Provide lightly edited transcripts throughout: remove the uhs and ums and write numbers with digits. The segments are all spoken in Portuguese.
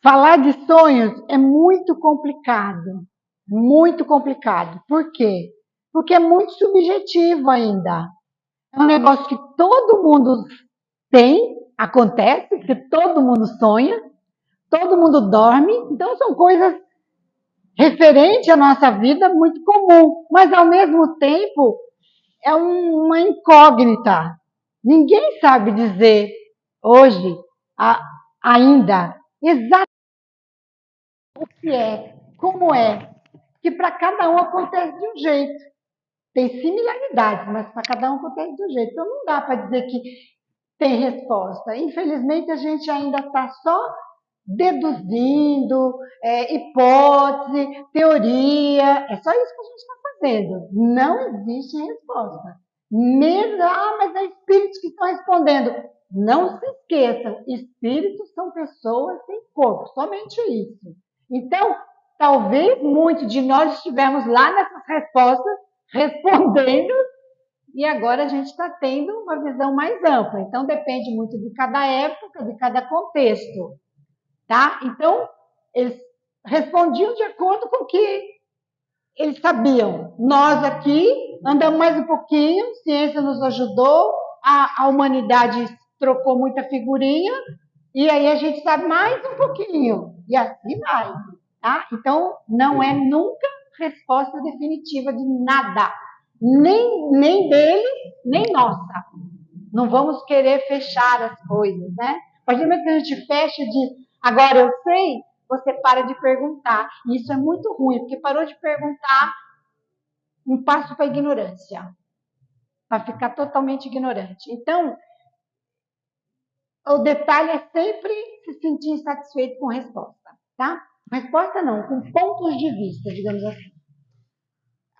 Falar de sonhos é muito complicado. Muito complicado. Por quê? Porque é muito subjetivo ainda. É um negócio que todo mundo tem, acontece, que todo mundo sonha, todo mundo dorme. Então são coisas referentes à nossa vida muito comum, mas ao mesmo tempo é uma incógnita. Ninguém sabe dizer hoje ainda exatamente o que é, como é, que para cada um acontece de um jeito. Tem similaridades, mas para cada um acontece de um jeito. Então não dá para dizer que tem resposta. Infelizmente a gente ainda está só deduzindo, hipótese, teoria. É só isso que a gente está fazendo. Não existe resposta. Mesmo, mas é espíritos que estão respondendo. Não se esqueçam, espíritos são pessoas sem corpo, somente isso. Então, talvez muitos de nós estivemos lá nessas respostas, respondendo, e agora a gente está tendo uma visão mais ampla. Então, depende muito de cada época, de cada contexto. Tá? Então, eles respondiam de acordo com o que eles sabiam. Nós aqui andamos mais um pouquinho, a ciência nos ajudou, a humanidade trocou muita figurinha, e aí a gente sabe mais um pouquinho. E assim vai. Tá? Então, não é nunca resposta definitiva de nada. Nem dele, nem nossa. Não vamos querer fechar as coisas, né? A partir do momento que a gente fecha e diz, agora eu sei, você para de perguntar. E isso é muito ruim, porque parou de perguntar, um passo para a ignorância, para ficar totalmente ignorante. Então, o detalhe é sempre se sentir insatisfeito com a resposta, tá? Resposta não, com pontos de vista, digamos assim.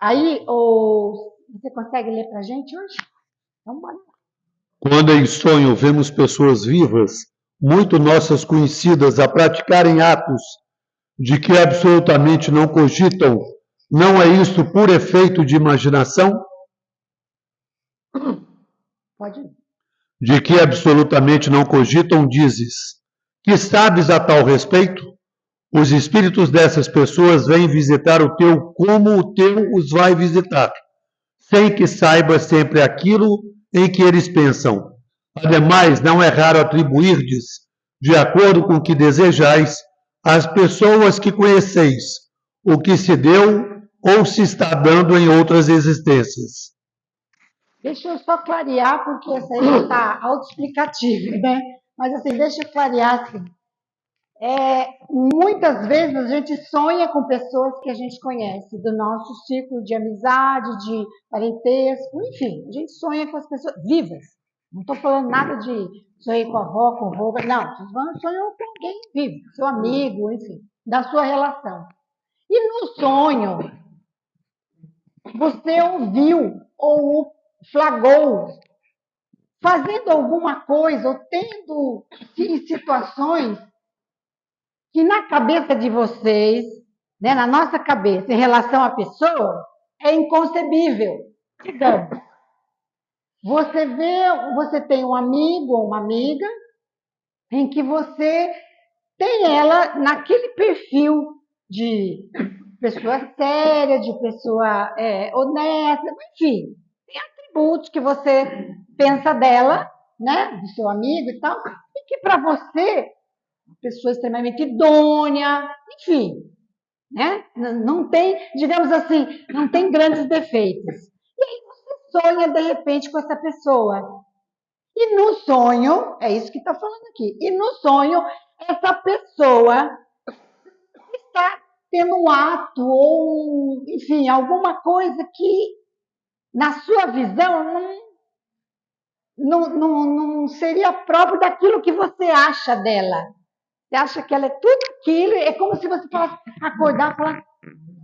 Aí, você consegue ler para a gente hoje? Então, bora. Quando em sonho vemos pessoas vivas, muito nossas conhecidas, a praticarem atos de que absolutamente não cogitam, não é isto por efeito de imaginação? Pode ir. De que absolutamente não cogitam, dizes. Que sabes a tal respeito? Os espíritos dessas pessoas vêm visitar o teu como o teu os vai visitar, sem que saibas sempre aquilo em que eles pensam. Ademais, não é raro atribuirdes, de acordo com o que desejais, às pessoas que conheceis, o que se deu ou se está dando em outras existências. Deixa eu só clarear, porque essa aí já está autoexplicativa, né? Mas assim, deixa eu clarear assim. Muitas vezes a gente sonha com pessoas que a gente conhece, do nosso círculo de amizade, de parentesco, enfim, a gente sonha com as pessoas vivas. Não estou falando nada de sonhar com a avó, com o avô, não, estou falando sonho com alguém vivo, seu amigo, enfim, da sua relação. E no sonho, você ouviu ou flagrou fazendo alguma coisa ou tendo situações que na cabeça de vocês, né, na nossa cabeça, em relação à pessoa, é inconcebível. Digamos, você tem um amigo ou uma amiga em que você tem ela naquele perfil de pessoa séria, de pessoa honesta, enfim, tem atributos que você pensa dela, né, do seu amigo e tal, e que para você, uma pessoa extremamente idônea, enfim, né, não tem, digamos assim, não tem grandes defeitos. E aí você sonha de repente com essa pessoa. E no sonho, é isso que está falando aqui, e no sonho, essa pessoa está tendo um ato ou, enfim, alguma coisa que, na sua visão, não seria próprio daquilo que você acha dela. Você acha que ela é tudo aquilo, é como se você falasse, acordar e falar,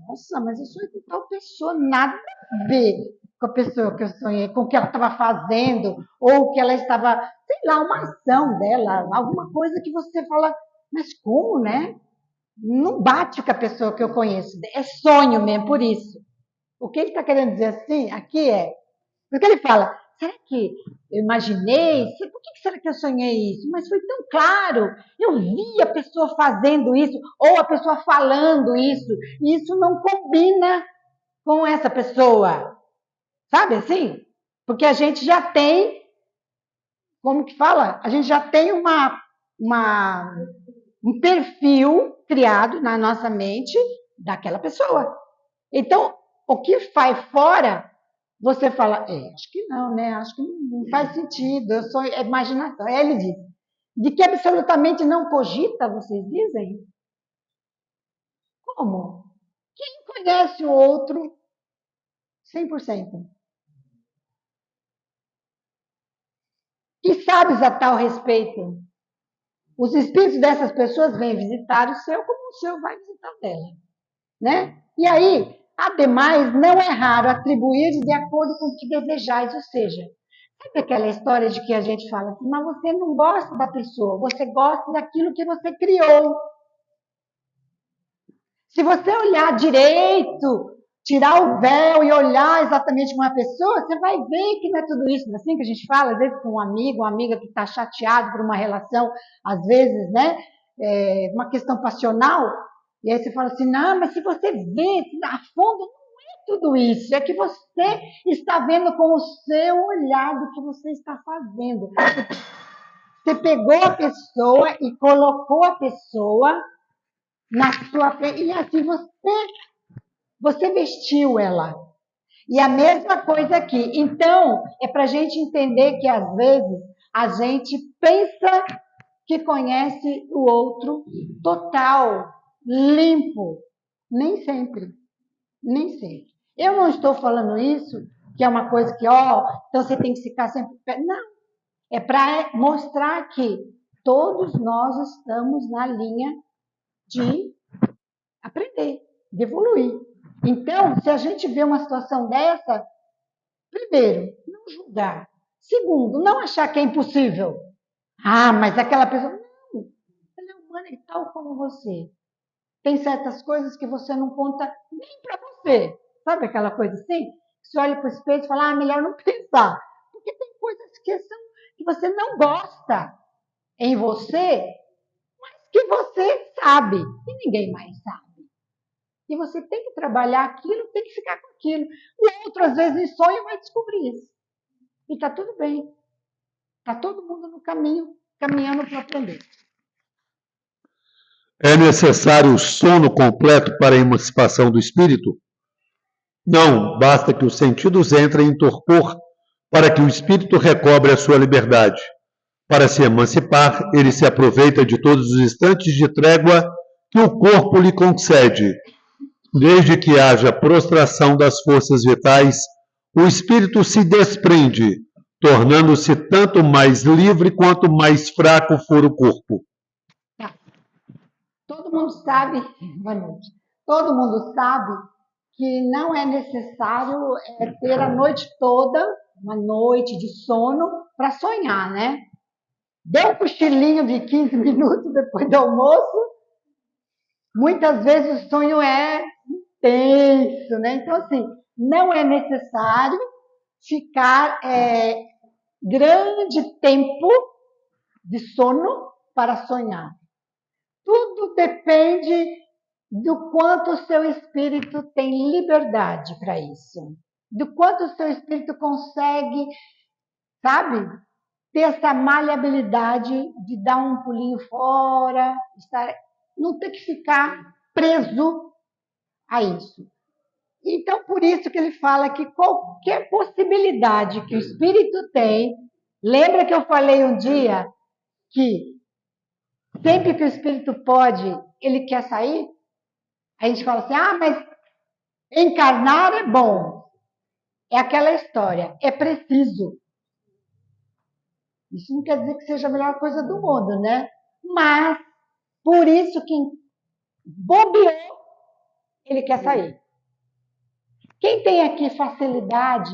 nossa, mas eu sonhei com tal pessoa, nada a ver com a pessoa que eu sonhei, com o que ela estava fazendo, ou que ela estava, sei lá, uma ação dela, alguma coisa que você fala, mas como, né? Não bate com a pessoa que eu conheço. É sonho mesmo, por isso. O que ele está querendo dizer assim, aqui porque ele fala, será que eu imaginei? Por que será que eu sonhei isso? Mas foi tão claro. Eu vi a pessoa fazendo isso, ou a pessoa falando isso, e isso não combina com essa pessoa. Sabe assim? Porque a gente já tem, como que fala? A gente já tem um perfil criado na nossa mente daquela pessoa. Então, o que faz fora, você fala, acho que não, né? Acho que não faz sentido, eu sou imaginação. Aí ele diz, de que absolutamente não cogita, vocês dizem? Como? Quem conhece o outro 100%? E sabes a tal respeito? Os espíritos dessas pessoas vêm visitar o seu como o seu vai visitar o dela, né? E aí, ademais, não é raro atribuir de acordo com o que desejais, ou seja, sabe aquela história de que a gente fala assim, mas você não gosta da pessoa, você gosta daquilo que você criou. Se você olhar direito, tirar o véu e olhar exatamente uma pessoa, você vai ver que não é tudo isso. Assim que a gente fala, às vezes com um amigo, uma amiga que está chateado por uma relação, às vezes, né, uma questão passional, e aí você fala assim, não, mas se você vê a fundo, não é tudo isso, é que você está vendo com o seu olhar do que você está fazendo. Você pegou a pessoa e colocou a pessoa na sua frente, e assim você vestiu ela. E a mesma coisa aqui. Então, é para a gente entender que, às vezes, a gente pensa que conhece o outro total, limpo. Nem sempre. Nem sempre. Eu não estou falando isso, que é uma coisa que, então você tem que ficar sempre... Não. É para mostrar que todos nós estamos na linha de aprender, de evoluir. Então, se a gente vê uma situação dessa, primeiro, não julgar. Segundo, não achar que é impossível. Ah, mas aquela pessoa. Não, ela é humana e tal como você. Tem certas coisas que você não conta nem para você. Sabe aquela coisa assim? Você olha para o espelho e fala, melhor não pensar. Porque tem coisas que você não gosta em você, mas que você sabe e ninguém mais sabe. E você tem que trabalhar aquilo, tem que ficar com aquilo. O outro, às vezes, em sonho, vai descobrir isso. E está tudo bem. Está todo mundo no caminho, caminhando para aprender. É necessário o sono completo para a emancipação do espírito? Não, basta que os sentidos entrem em torpor para que o espírito recobre a sua liberdade. Para se emancipar, ele se aproveita de todos os instantes de trégua que o corpo lhe concede. Desde que haja prostração das forças vitais, o espírito se desprende, tornando-se tanto mais livre quanto mais fraco for o corpo. Tá. Todo mundo sabe, boa noite, todo mundo sabe que não é necessário ter a noite toda, uma noite de sono, para sonhar, né? Deu um cochilinho de 15 minutos depois do almoço, muitas vezes o sonho é intenso, né? Então, assim, não é necessário ficar grande tempo de sono para sonhar. Tudo depende do quanto o seu espírito tem liberdade para isso. Do quanto o seu espírito consegue, sabe, ter essa maleabilidade de dar um pulinho fora, não ter que ficar preso a isso. Então, por isso que ele fala que qualquer possibilidade que o espírito tem, lembra que eu falei um dia que sempre que o espírito pode, ele quer sair? A gente fala assim, mas encarnar é bom. É aquela história, é preciso. Isso não quer dizer que seja a melhor coisa do mundo, né? Mas, por isso que bobeou, ele quer sair. Quem tem aqui facilidade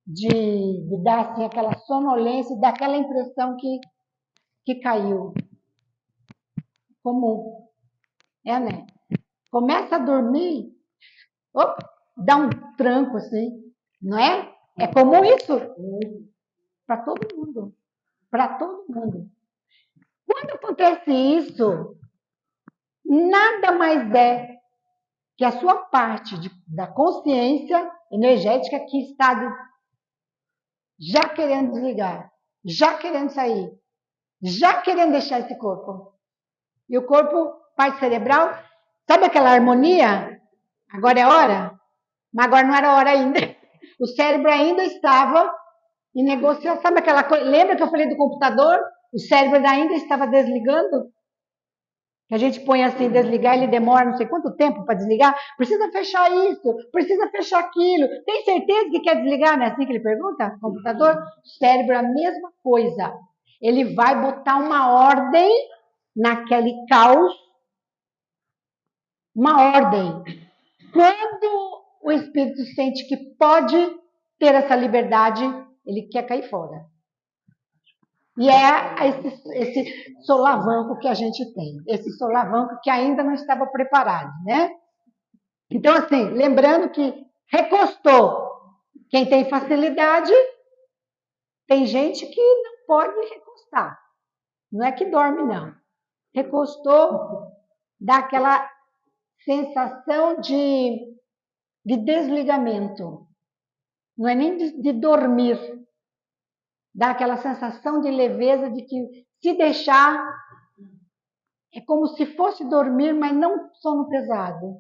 de dar assim, aquela sonolência, daquela impressão que caiu? Comum. Né? Começa a dormir, dá um tranco assim, não é? É comum isso? Para todo mundo. Para todo mundo. Quando acontece isso, nada mais é que a sua parte da consciência energética que está já querendo desligar, já querendo sair, já querendo deixar esse corpo. E o corpo, parte cerebral, sabe aquela harmonia? Agora é hora? Mas agora não era hora ainda. O cérebro ainda estava em negociação. Sabe aquela coisa? Lembra que eu falei do computador? O cérebro ainda estava desligando? Que a gente põe assim, desligar, ele demora não sei quanto tempo para desligar. Precisa fechar isso, precisa fechar aquilo. Tem certeza que quer desligar? Não é assim que ele pergunta? Computador? Cérebro é a mesma coisa. Ele vai botar uma ordem naquele caos, uma ordem. Quando o espírito sente que pode ter essa liberdade, ele quer cair fora. E é esse solavanco que a gente tem, esse solavanco que ainda não estava preparado, né? Então, assim, lembrando que recostou. Quem tem facilidade, tem gente que não pode recostar. Não é que dorme, não. Recostou, dá aquela sensação de desligamento. Não é nem de dormir. Dá aquela sensação de leveza de que se deixar é como se fosse dormir, mas não sono pesado.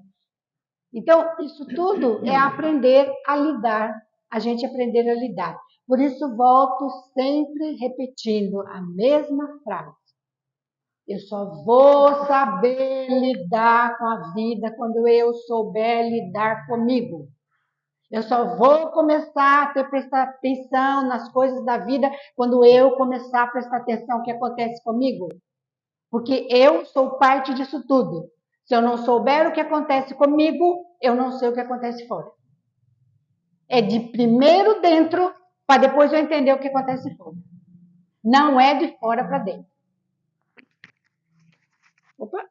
Então, isso tudo é aprender a lidar, a gente aprender a lidar. Por isso, volto sempre repetindo a mesma frase. Eu só vou saber lidar com a vida quando eu souber lidar comigo. Eu só vou começar a prestar atenção nas coisas da vida quando eu começar a prestar atenção no que acontece comigo. Porque eu sou parte disso tudo. Se eu não souber o que acontece comigo, eu não sei o que acontece fora. É de primeiro dentro, para depois eu entender o que acontece fora. Não é de fora para dentro. Opa,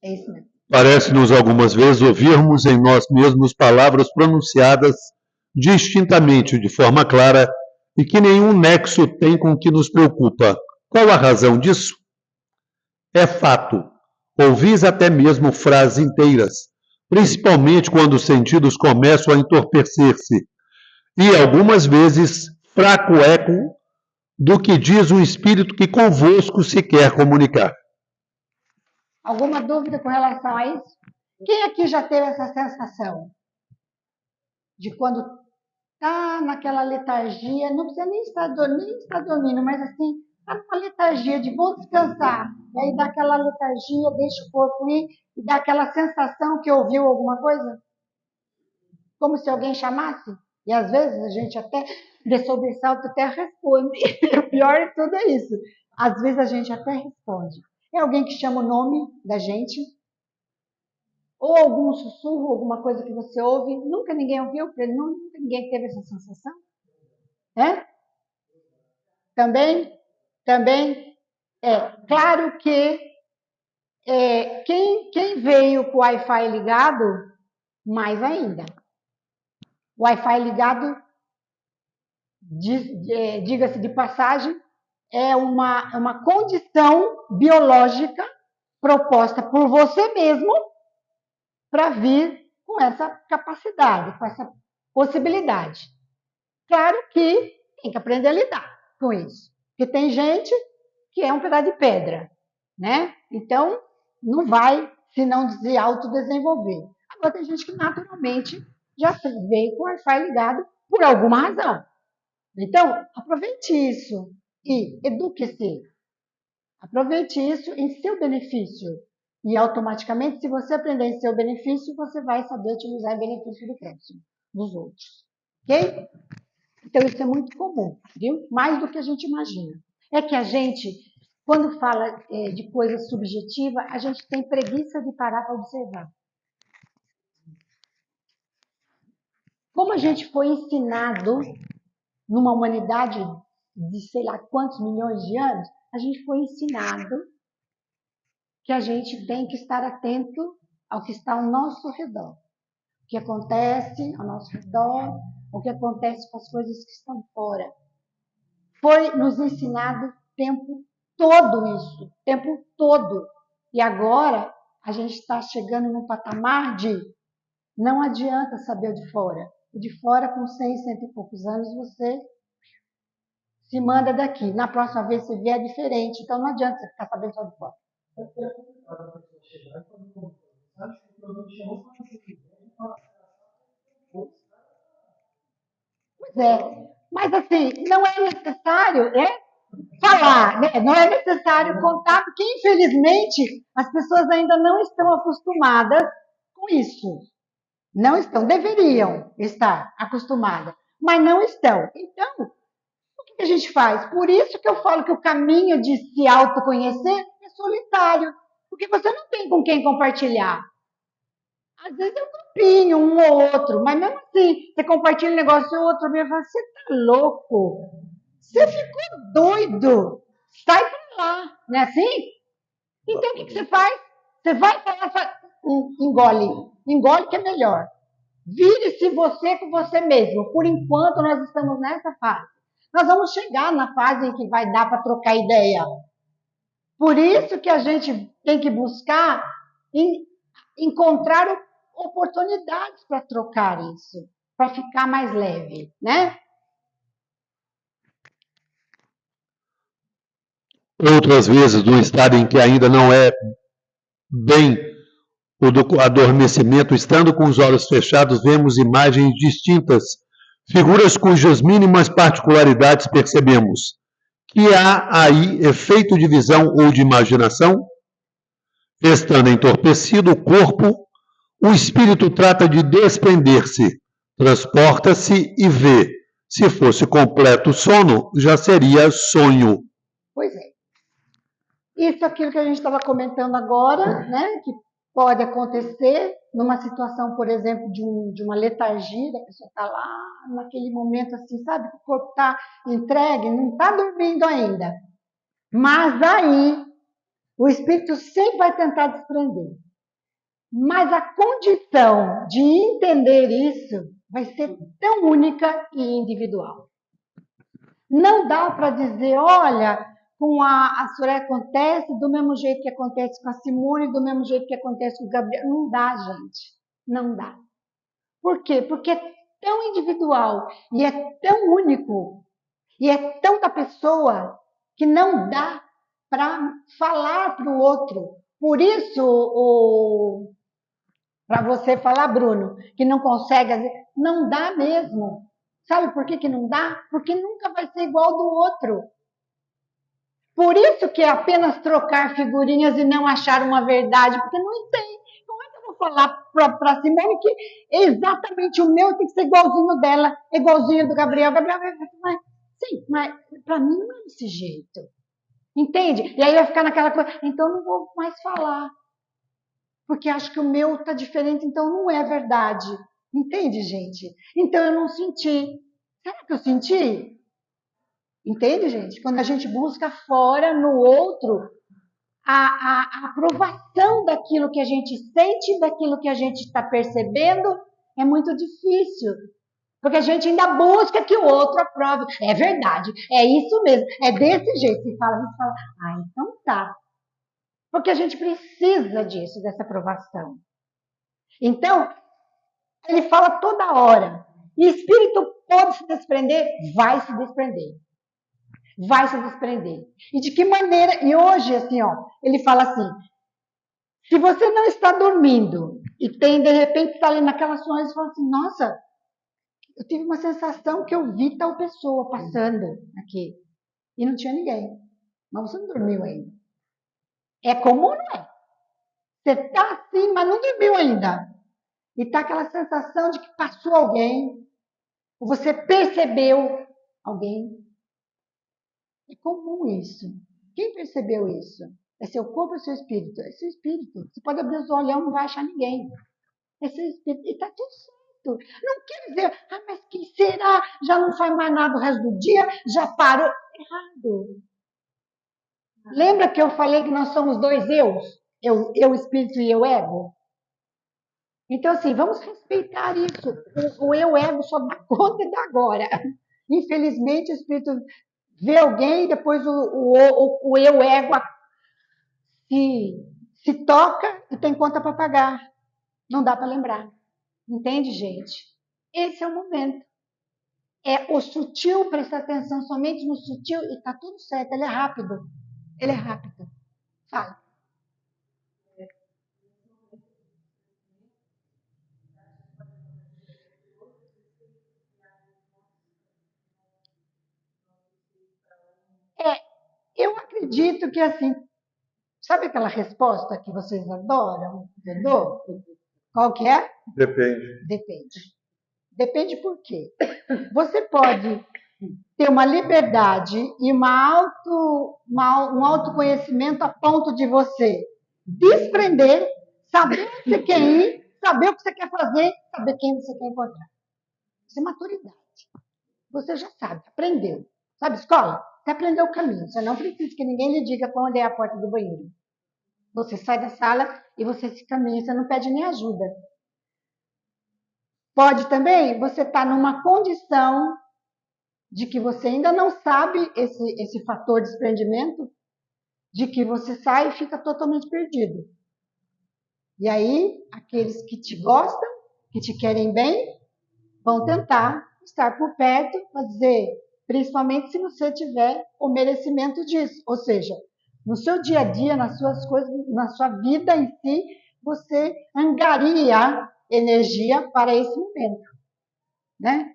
é isso mesmo. Parece-nos algumas vezes ouvirmos em nós mesmos palavras pronunciadas distintamente, de forma clara, e que nenhum nexo tem com o que nos preocupa. Qual a razão disso? É fato. Ouvis até mesmo frases inteiras, principalmente quando os sentidos começam a entorpecer-se, e algumas vezes fraco eco do que diz o espírito que convosco se quer comunicar. Alguma dúvida com relação a isso? Quem aqui já teve essa sensação de quando está naquela letargia, não precisa nem estar dormindo, mas assim, está numa letargia de vou descansar, e aí dá aquela letargia, deixa o corpo ir, e dá aquela sensação que ouviu alguma coisa? Como se alguém chamasse? E às vezes a gente até, de sobressalto, até responde. O pior de tudo é isso. Às vezes a gente até responde. É alguém que chama o nome da gente, ou algum sussurro, alguma coisa que você ouve. Nunca ninguém ouviu, nunca ninguém teve essa sensação. É? Também é claro que quem veio com o Wi-Fi ligado, mais ainda. O Wi-Fi ligado, diga-se de passagem, é uma condição biológica proposta por você mesmo para vir com essa capacidade, com essa possibilidade. Claro que tem que aprender a lidar com isso. Porque tem gente que é um pedaço de pedra, né? Então, não vai se não se autodesenvolver. Agora, tem gente que naturalmente já veio com o Wi-Fi ligado por alguma razão. Então, aproveite isso e eduque-se. Aproveite isso em seu benefício. E automaticamente, se você aprender em seu benefício, você vai saber utilizar em benefício do próximo, dos outros. Ok? Então, isso é muito comum, viu? Mais do que a gente imagina. É que a gente, quando fala de coisa subjetiva, a gente tem preguiça de parar para observar. Como a gente foi ensinado numa humanidade de sei lá quantos milhões de anos, a gente foi ensinado que a gente tem que estar atento ao que está ao nosso redor. O que acontece ao nosso redor, o que acontece com as coisas que estão fora. Foi nos ensinado o tempo todo isso, o tempo todo. E agora a gente está chegando num patamar de não adianta saber o de fora. O de fora, com 100, cento e poucos anos, você se manda daqui. Na próxima vez você vier é diferente. Então não adianta você ficar sabendo só de fora. Pois é. Mas assim, não é necessário falar, né? Não é necessário contar, porque infelizmente as pessoas ainda não estão acostumadas com isso. Não estão, deveriam estar acostumadas, mas não estão. Então, o que a gente faz? Por isso que eu falo que o caminho de se autoconhecer é solitário, porque você não tem com quem compartilhar. Às vezes é um grupinho, um ou outro, mas mesmo assim, você compartilha um negócio e o outro mesmo fala, você tá louco? Você ficou doido? Sai pra lá, não é assim? Então o que você faz? Você vai falar, engole, engole que é melhor. Vire-se você com você mesmo. Por enquanto nós estamos nessa fase. Nós vamos chegar na fase em que vai dar para trocar ideia. Por isso que a gente tem que buscar encontrar oportunidades para trocar isso, para ficar mais leve, né? Outras vezes, num estado em que ainda não é bem o do adormecimento, estando com os olhos fechados, vemos imagens distintas, figuras cujas mínimas particularidades percebemos. Que há aí efeito de visão ou de imaginação? Estando entorpecido o corpo, o espírito trata de desprender-se, transporta-se e vê. Se fosse completo sono, já seria sonho. Pois é. Isso é aquilo que a gente estava comentando agora, né? Que pode acontecer numa situação, por exemplo, de uma letargia, a pessoa está lá naquele momento assim, sabe? O corpo está entregue, não está dormindo ainda. Mas aí o espírito sempre vai tentar desprender. Mas a condição de entender isso vai ser tão única e individual. Não dá para dizer, olha, com a Soraya acontece do mesmo jeito que acontece com a Simone, do mesmo jeito que acontece com o Gabriel. Não dá, gente. Não dá. Por quê? Porque é tão individual e é tão único e é tão da pessoa que não dá para falar para o outro. Por isso, para você falar, Bruno, que não consegue, não dá mesmo. Sabe por que não dá? Porque nunca vai ser igual do outro. Por isso que é apenas trocar figurinhas e não achar uma verdade, porque não tem. Como é que eu vou falar para Simone que exatamente o meu tem que ser igualzinho dela, igualzinho do Gabriel? Gabriel vai falar, sim, mas para mim não é desse jeito. Entende? E aí vai ficar naquela coisa, então não vou mais falar. Porque acho que o meu está diferente, então não é verdade. Entende, gente? Então eu não senti. Será que eu senti? Entende, gente? Quando a gente busca fora, no outro, a aprovação daquilo que a gente sente, daquilo que a gente está percebendo, é muito difícil. Porque a gente ainda busca que o outro aprove. É verdade, é isso mesmo, é desse jeito. Se fala, a gente fala, ah, então tá. Porque a gente precisa disso, dessa aprovação. Então, ele fala toda hora. E espírito pode se desprender? Vai se desprender. Vai se desprender. E de que maneira? E hoje, assim, ó, ele fala assim: se você não está dormindo e tem, de repente, está ali naquelas sonhos e fala assim: nossa, eu tive uma sensação que eu vi tal pessoa passando aqui. E não tinha ninguém. Mas você não dormiu ainda. É comum, não é? Você está assim, mas não dormiu ainda. E está aquela sensação de que passou alguém, ou você percebeu alguém. É comum isso. Quem percebeu isso? É seu corpo ou seu espírito? É seu espírito. Você pode abrir os olhos, não vai achar ninguém. É seu espírito. E está tudo certo. Não quer dizer, ah, mas quem será? Já não faz mais nada o resto do dia? Já parou? Errado. Lembra que eu falei que nós somos dois eus? Eu espírito e eu ego? Então, assim, vamos respeitar isso. O eu ego só dá conta de agora. Infelizmente, o espírito vê alguém e depois o eu ego se toca e tem conta para pagar. Não dá para lembrar. Entende, gente? Esse é o momento. É o sutil, prestar atenção somente no sutil e tá tudo certo. Ele é rápido. Ele é rápido. Fala. É, eu acredito que assim, sabe aquela resposta que vocês adoram, entendeu? Qual que é? Depende. Depende. Depende por quê? Você pode ter uma liberdade e um autoconhecimento a ponto de você desprender, saber onde você quer ir, saber o que você quer fazer, saber quem você quer encontrar. Isso é maturidade. Você já sabe, aprendeu. Sabe, escola? Você aprendeu o caminho. Você não precisa que ninguém lhe diga para onde é a porta do banheiro. Você sai da sala e você se caminha, você não pede nem ajuda. Pode também você estar numa condição de que você ainda não sabe esse fator de desprendimento, de que você sai e fica totalmente perdido. E aí, aqueles que te gostam, que te querem bem, vão tentar estar por perto para dizer, principalmente se você tiver o merecimento disso. Ou seja, no seu dia a dia, nas suas coisas, na sua vida em si, você angaria energia para esse momento, né?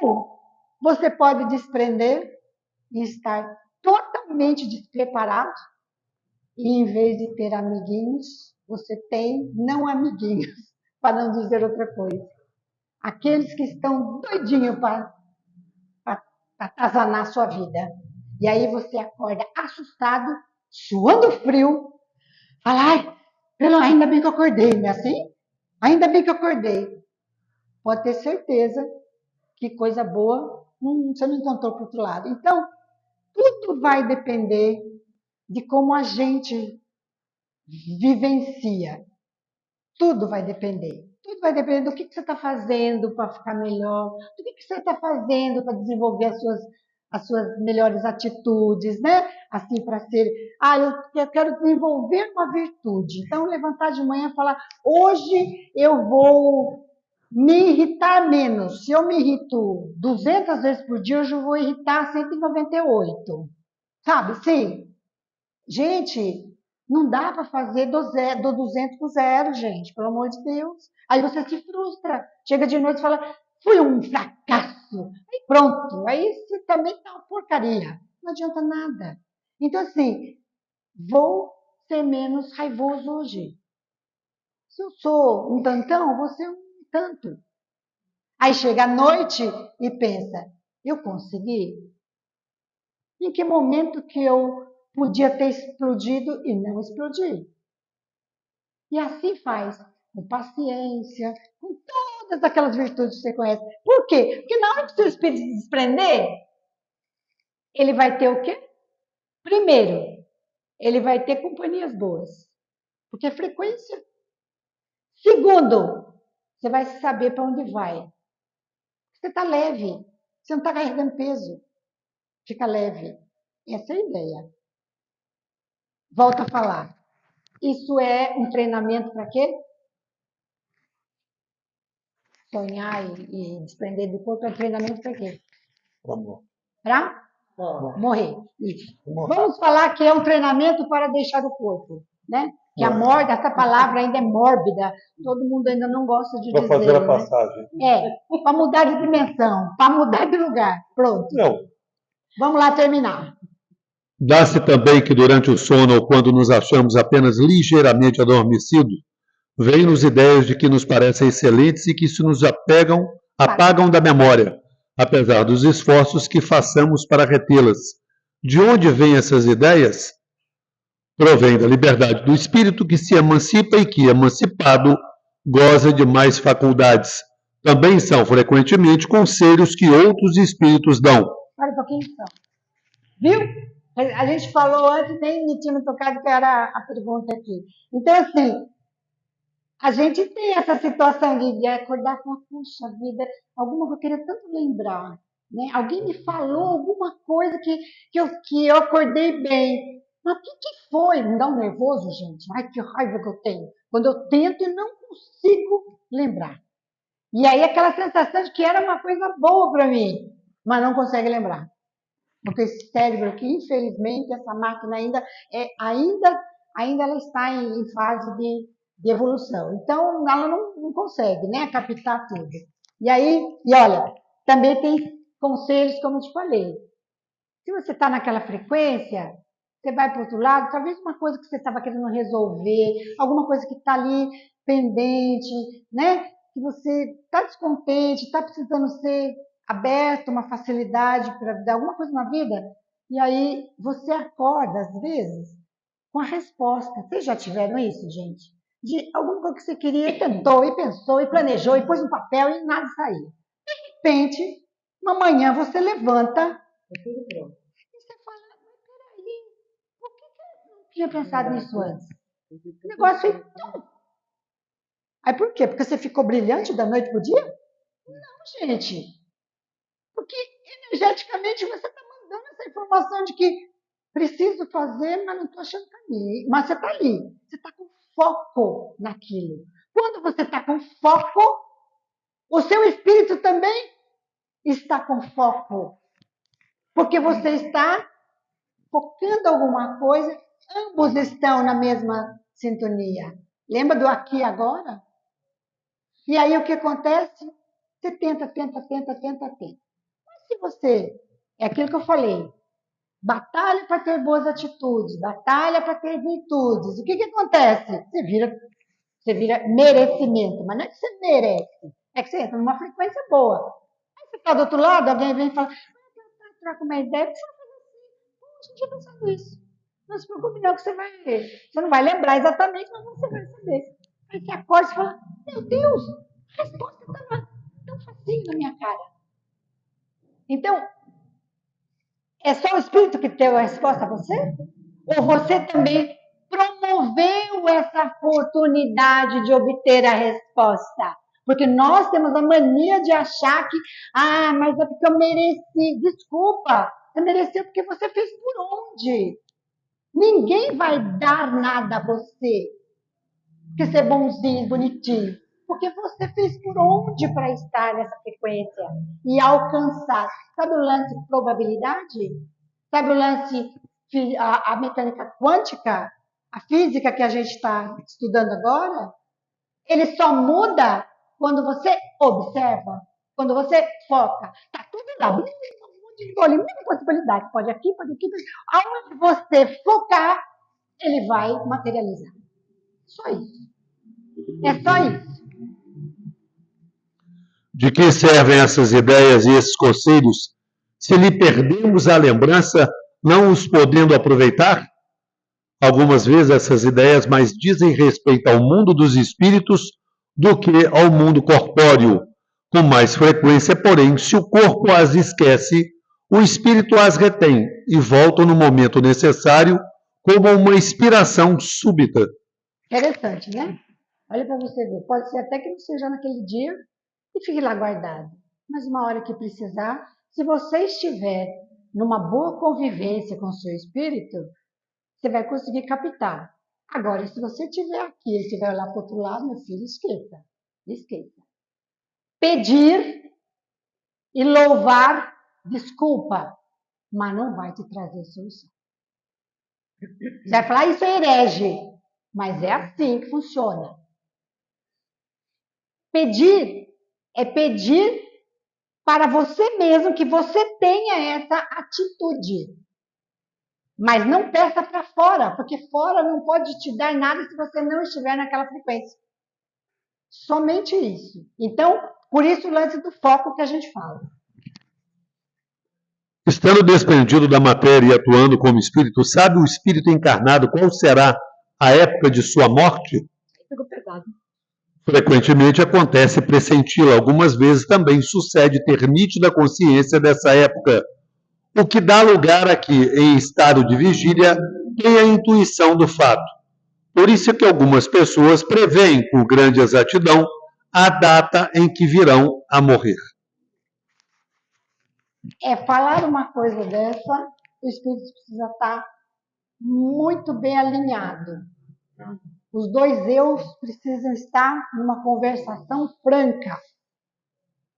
Ou você pode desprender e estar totalmente despreparado e em vez de ter amiguinhos, você tem não amiguinhos, para não dizer outra coisa. Aqueles que estão doidinhos para atazanar a sua vida. E aí você acorda assustado, suando frio, fala, ai, ainda bem que eu acordei, não é assim? Ainda bem que eu acordei. Pode ter certeza que coisa boa você não encontrou para o outro lado. Então, tudo vai depender de como a gente vivencia. Tudo vai depender. Tudo vai depender do que você está fazendo para ficar melhor, do que você está fazendo para desenvolver as suas melhores atitudes, né? Assim, para ser. Ah, eu quero desenvolver uma virtude. Então, levantar de manhã e falar: hoje eu vou me irritar menos. Se eu me irrito 200 vezes por dia, hoje eu vou irritar 198. Sabe? Sim. Gente, não dá para fazer do 200 para o zero, gente, pelo amor de Deus. Aí você se frustra, chega de noite e fala, fui um fracasso. Aí pronto, aí você também tá uma porcaria. Não adianta nada. Então, assim, vou ser menos raivoso hoje. Se eu sou um tantão, vou ser um tanto. Aí chega a noite e pensa, eu consegui? Em que momento que eu podia ter explodido e não explodi? E assim faz, com paciência, com todas aquelas virtudes que você conhece. Por quê? Porque na hora que o seu espírito se desprender, ele vai ter o quê? Primeiro, ele vai ter companhias boas, porque é frequência. Segundo, você vai saber para onde vai. Você está leve, você não está carregando peso. Fica leve. Essa é a ideia. Volto a falar. Isso é um treinamento para quê? Sonhar e desprender do corpo é um treinamento para quê? Para morrer. Isso. Vamos falar que é um treinamento para deixar o corpo, né? Que a morte, essa palavra ainda é mórbida, todo mundo ainda não gosta de dizer. Para fazer a né? passagem. Para mudar de dimensão, para mudar de lugar. Pronto. Não. Vamos lá terminar. Dá-se também que durante o sono ou quando nos achamos apenas ligeiramente adormecidos, vêm-nos ideias de que nos parecem excelentes e que se nos apagam da memória, apesar dos esforços que façamos para retê-las. De onde vêm essas ideias? Provém da liberdade do espírito que se emancipa e que, emancipado, goza de mais faculdades. Também são frequentemente conselhos que outros espíritos dão. Para um pouquinho só. Viu? A gente falou antes, nem me tinha tocado que era a pergunta aqui. Então, assim, A gente tem essa situação de acordar com a puxa vida, alguma coisa que eu queria tanto lembrar. Né? Alguém me falou alguma coisa que eu acordei bem. Mas o que foi? Me dá um nervoso, gente. Ai, que raiva que eu tenho. Quando eu tento e não consigo lembrar. E aí aquela sensação de que era uma coisa boa para mim, mas não consegue lembrar. Porque esse cérebro aqui, infelizmente, essa máquina ainda ela está em fase de evolução. Então, ela não consegue, né, captar tudo. E aí, olha, também tem conselhos, como eu te falei. Se você está naquela frequência, você vai para o outro lado, talvez uma coisa que você estava querendo resolver, alguma coisa que está ali pendente, né? Que você está descontente, está precisando ser aberto, uma facilidade para dar alguma coisa na vida, e aí você acorda, às vezes, com a resposta. Vocês já tiveram isso, gente? De alguma coisa que você queria, e tentou, e pensou, e planejou, e pôs no papel, e nada saiu. De repente, uma manhã você levanta, e você fala, mas peraí, por que eu não tinha pensado nisso antes? O negócio foi tão... Aí por quê? Porque você ficou brilhante da noite para o dia? Não, gente. Porque energeticamente você está mandando essa informação de que preciso fazer, mas não estou achando que ali. Mas você está ali. Você está com foco naquilo. Quando você está com foco, o seu espírito também está com foco. Porque você está focando alguma coisa, ambos estão na mesma sintonia. Lembra do aqui e agora? E aí o que acontece? Você tenta. Mas se você, é aquilo que eu falei, batalha para ter boas atitudes, batalha para ter virtudes, o que acontece? Você vira merecimento, mas não é que você merece, é que você entra numa frequência boa. Aí você está do outro lado, alguém vem e fala, troca uma ideia, que você vai fazer assim, a gente tinha pensado isso. Não se preocupe não, que você não vai lembrar exatamente, mas você vai saber. Aí você acorda e fala, meu Deus, a resposta estava tão facinho na minha cara. Então, é só o Espírito que deu a resposta a você? Ou você também promoveu essa oportunidade de obter a resposta? Porque nós temos a mania de achar que, mas é porque eu mereci. Desculpa, você mereceu porque você fez por onde? Ninguém vai dar nada a você. Porque você é bonzinho, bonitinho. Porque você fez por onde para estar nessa frequência e alcançar. Sabe o lance de probabilidade? Sabe o lance, a mecânica quântica? A física que a gente está estudando agora? Ele só muda quando você observa, quando você foca. Está tudo lá, um monte de bolinha, muita possibilidade. Pode aqui, pode aqui. Aonde você focar, ele vai materializar. Só isso. É só isso. De que servem essas ideias e esses conselhos se lhe perdemos a lembrança, não os podendo aproveitar? Algumas vezes essas ideias mais dizem respeito ao mundo dos espíritos do que ao mundo corpóreo. Com mais frequência, porém, se o corpo as esquece, o espírito as retém e volta no momento necessário como uma inspiração súbita. Interessante, né? Olha para você ver. Pode ser até que não seja naquele dia e fique lá guardado. Mas uma hora que precisar, se você estiver numa boa convivência com o seu espírito, você vai conseguir captar. Agora, se você estiver aqui e estiver lá para o outro lado, meu filho, esqueça. Esqueça. Pedir e louvar, desculpa, mas não vai te trazer solução. Você vai falar, isso é herege. Mas é assim que funciona. Pedir é pedir para você mesmo que você tenha essa atitude. Mas não peça para fora, porque fora não pode te dar nada se você não estiver naquela frequência. Somente isso. Então, por isso o lance do foco que a gente fala. Estando desprendido da matéria e atuando como espírito, sabe o espírito encarnado qual será a época de sua morte? Pegou pesado. Frequentemente acontece pressenti-la, algumas vezes também sucede ter nítida consciência dessa época, o que dá lugar a que, em estado de vigília, tenha a intuição do fato. Por Por isso é que algumas pessoas preveem com grande exatidão a data em que virão a morrer. Falar uma coisa dessa, o espírito precisa estar muito bem alinhado. Os dois eus precisam estar numa conversação franca,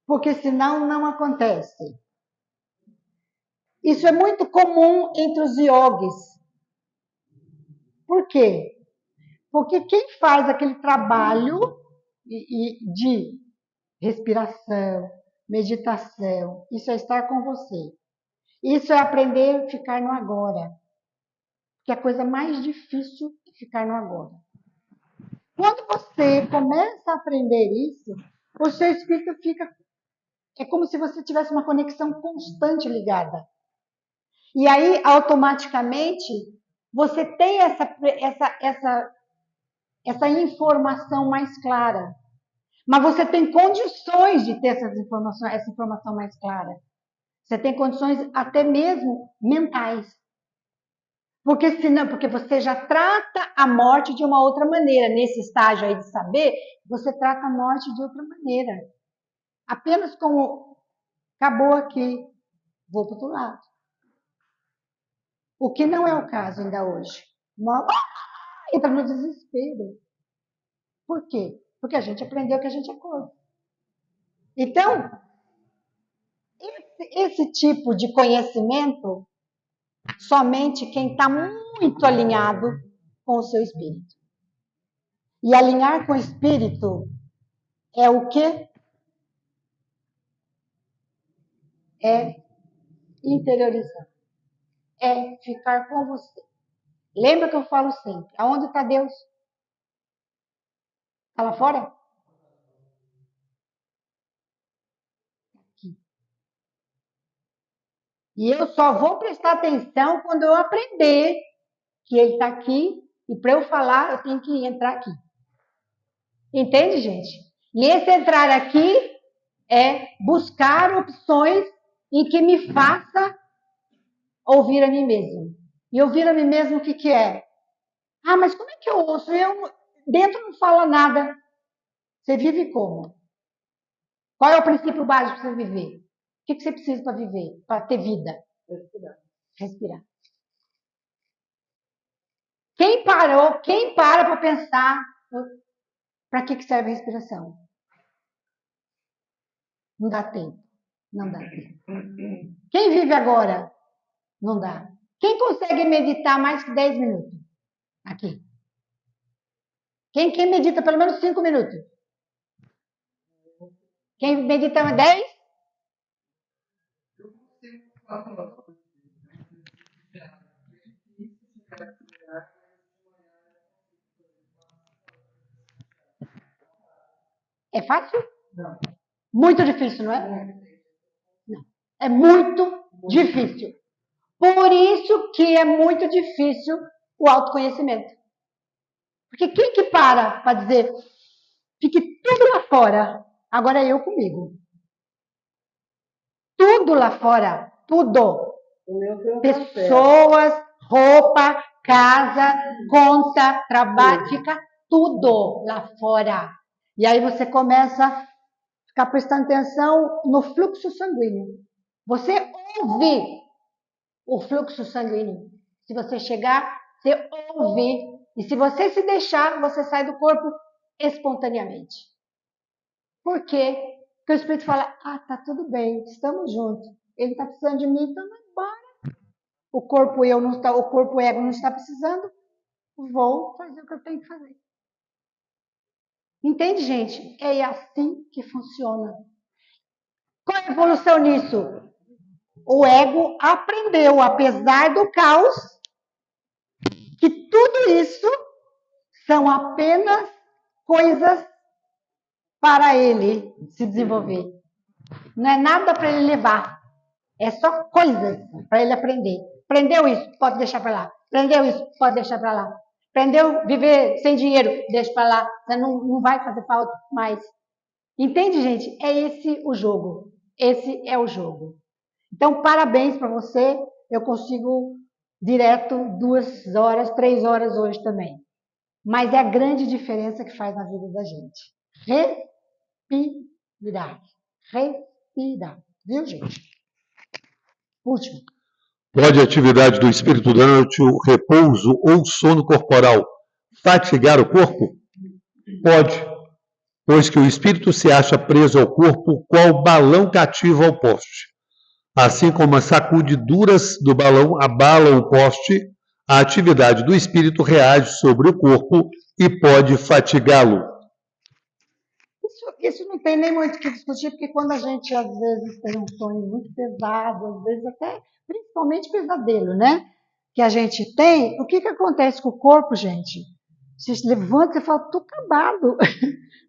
porque senão não acontece. Isso é muito comum entre os yogis. Por quê? Porque quem faz aquele trabalho de respiração, meditação, isso é estar com você. Isso é aprender a ficar no agora. Que é a coisa mais difícil é ficar no agora. Quando você começa a aprender isso, o seu espírito fica... É como se você tivesse uma conexão constante ligada. E aí, automaticamente, você tem essa informação mais clara. Mas você tem condições de ter essa informação mais clara. Você tem condições até mesmo mentais. Porque você já trata a morte de uma outra maneira. Nesse estágio aí de saber, você trata a morte de outra maneira. Apenas como acabou aqui, vou para o outro lado. O que não é o caso ainda hoje. Entra no desespero. Por quê? Porque a gente aprendeu que a gente é corpo. Então, esse tipo de conhecimento, somente quem está muito alinhado com o seu espírito. E alinhar com o espírito é o quê? É interiorizar. É ficar com você. Lembra que eu falo sempre, aonde está Deus? Está lá fora? Aqui. E eu só vou prestar atenção quando eu aprender que ele está aqui, e para eu falar, eu tenho que entrar aqui. Entende, gente? E esse entrar aqui é buscar opções em que me faça ouvir a mim mesmo. E ouvir a mim mesmo o que é? Ah, mas como é que eu ouço? Dentro não fala nada. Você vive como? Qual é o princípio básico para você viver? O que você precisa para viver, para ter vida? Respirar. Quem para para pensar para que serve a respiração? Não dá tempo. Não dá tempo. Quem vive agora? Não dá. Quem consegue meditar mais que 10 minutos? Aqui. Quem medita pelo menos 5 minutos? Quem medita 10? É fácil? Não. Muito difícil, não é? Não. É muito difícil. Por isso que é muito difícil o autoconhecimento. Porque quem que para dizer, fique tudo lá fora, agora é eu comigo. Tudo lá fora, tudo. Pessoas, roupa, casa, conta, trabalho, fica tudo lá fora. E aí você começa a ficar prestando atenção no fluxo sanguíneo. Você ouve o fluxo sanguíneo. Se você chegar, você ouve. E se você se deixar, você sai do corpo espontaneamente. Por quê? Porque o Espírito fala, tá tudo bem, estamos juntos. Ele está precisando de mim, então vai embora. O corpo ego não está precisando, vou fazer o que eu tenho que fazer. Entende, gente? É assim que funciona. Qual é a evolução nisso? O ego aprendeu, apesar do caos, que tudo isso são apenas coisas para ele se desenvolver. Não é nada para ele levar. É só coisas para ele aprender. Aprendeu isso? Pode deixar para lá. Aprendeu isso? Pode deixar para lá. Aprendeu viver sem dinheiro? Deixa para lá. Você não vai fazer falta mais. Entende, gente? É esse o jogo. Esse é o jogo. Então, parabéns para você. Eu consigo direto 2 horas, 3 horas hoje também. Mas é a grande diferença que faz na vida da gente. Respirar. Respirar. Viu, gente? Último. Pode a atividade do espírito durante o repouso ou sono corporal fatigar o corpo? Pode, pois que o espírito se acha preso ao corpo qual balão cativo ao poste. Assim como as sacudiduras do balão abalam o poste, a atividade do espírito reage sobre o corpo e pode fatigá-lo. Isso não tem nem muito o que discutir, porque quando a gente, às vezes, tem um sonho muito pesado, às vezes até, principalmente pesadelo, né? Que a gente tem, o que acontece com o corpo, gente? Você se levanta e fala, tô acabado,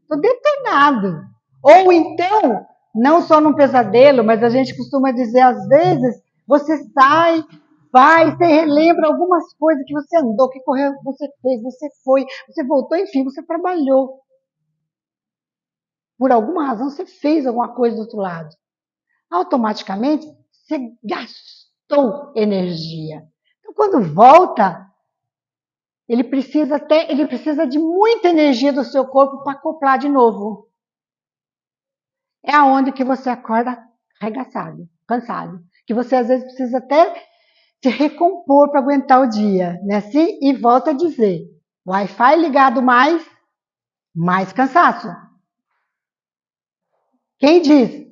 tô detonado. Ou então, não só num pesadelo, mas a gente costuma dizer, às vezes, você sai, vai, você relembra algumas coisas que você andou, que correu, que você fez, você foi, você voltou, enfim, você trabalhou. Por alguma razão, você fez alguma coisa do outro lado. Automaticamente, você gastou energia. Então, quando volta, ele precisa de muita energia do seu corpo para acoplar de novo. É aonde que você acorda arregaçado, cansado. Que você, às vezes, precisa até se recompor para aguentar o dia. Né? Assim, e volta a dizer, Wi-Fi ligado mais cansaço. Quem diz,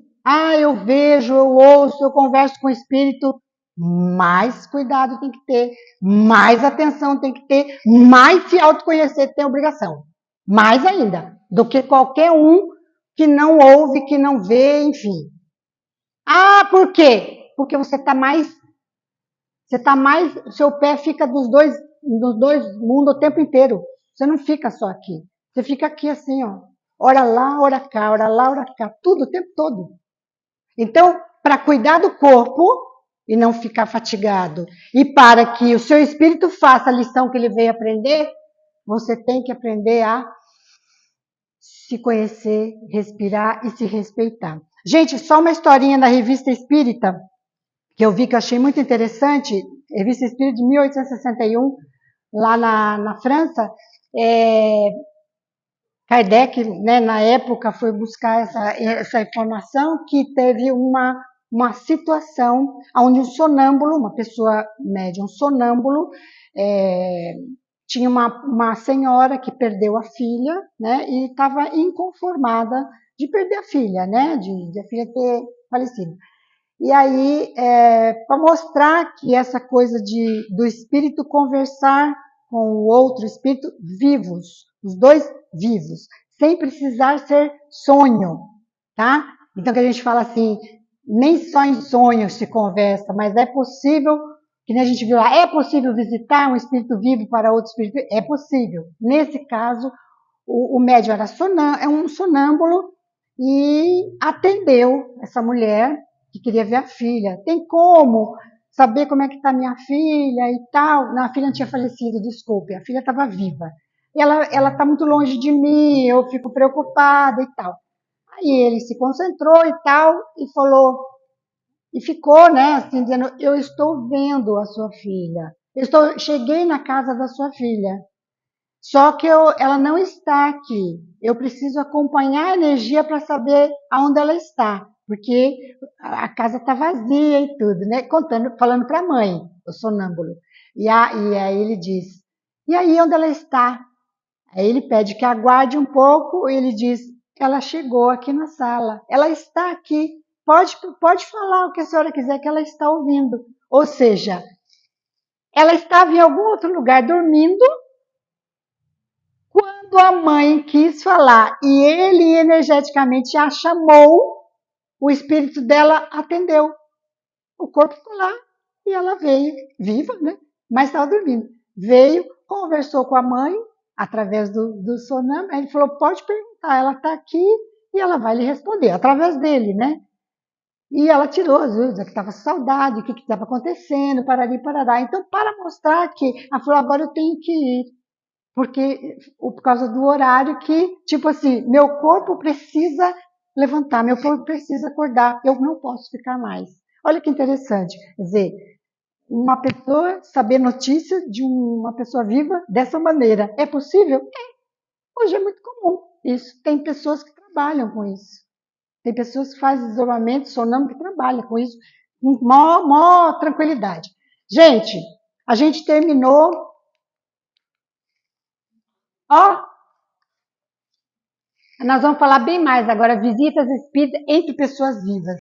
eu vejo, eu ouço, eu converso com o espírito, mais cuidado tem que ter, mais atenção tem que ter, mais se autoconhecer tem obrigação. Mais ainda, do que qualquer um que não ouve, que não vê, enfim. Por quê? Porque você está mais, seu pé fica nos dois mundos o tempo inteiro. Você não fica só aqui. Você fica aqui assim, ó. Ora lá, ora cá, ora lá, ora cá, tudo o tempo todo. Então, para cuidar do corpo e não ficar fatigado, e para que o seu espírito faça a lição que ele veio aprender, você tem que aprender a se conhecer, respirar e se respeitar. Gente, só uma historinha da Revista Espírita, que eu vi que eu achei muito interessante, Revista Espírita de 1861, lá na França. Kardec, né, na época, foi buscar essa informação, que teve uma situação onde um sonâmbulo, uma pessoa médium sonâmbulo, tinha uma senhora que perdeu a filha, né, e estava inconformada de perder a filha, né, de a filha ter falecido. E aí, para mostrar que essa coisa do espírito conversar com o outro espírito vivos, os dois vivos, sem precisar ser sonho, tá? Então que a gente fala assim, nem só em sonhos se conversa, mas é possível, que nem a gente viu lá, é possível visitar um espírito vivo para outro espírito vivo? É possível. Nesse caso, o médium era um sonâmbulo e atendeu essa mulher que queria ver a filha. Tem como saber como é que está minha filha e tal? Não, a filha não tinha falecido, desculpe, a filha estava viva. E ela está muito longe de mim, eu fico preocupada e tal. Aí ele se concentrou e tal, e falou, e ficou, né, assim, dizendo, eu estou vendo a sua filha, cheguei na casa da sua filha, só que ela não está aqui. Eu preciso acompanhar a energia para saber aonde ela está, porque a casa está vazia e tudo, né? Falando para a mãe, o sonâmbulo. E aí ele diz, e aí onde ela está? Aí ele pede que aguarde um pouco, e ele diz, ela chegou aqui na sala, ela está aqui, pode falar o que a senhora quiser que ela está ouvindo. Ou seja, ela estava em algum outro lugar dormindo, quando a mãe quis falar e ele energeticamente a chamou, o espírito dela atendeu. O corpo ficou lá e ela veio, viva, né? Mas estava dormindo. Veio, conversou com a mãe, através do sonâmbulo, ele falou, pode perguntar, ela está aqui e ela vai lhe responder, através dele, né? E ela tirou as dúvidas, que estava saudade, o que estava acontecendo, parari, parará. Então, para mostrar que, ela falou, agora eu tenho que ir, porque por causa do horário que, tipo assim, meu corpo precisa levantar, meu corpo precisa acordar, eu não posso ficar mais. Olha que interessante, quer dizer, uma pessoa saber notícia de uma pessoa viva dessa maneira. É possível? É. Hoje é muito comum isso. Tem pessoas que trabalham com isso. Tem pessoas que fazem isolamento sonâmbulo que trabalham com isso com maior tranquilidade. Gente, a gente terminou. Ó, nós vamos falar bem mais agora, visitas espíritas entre pessoas vivas.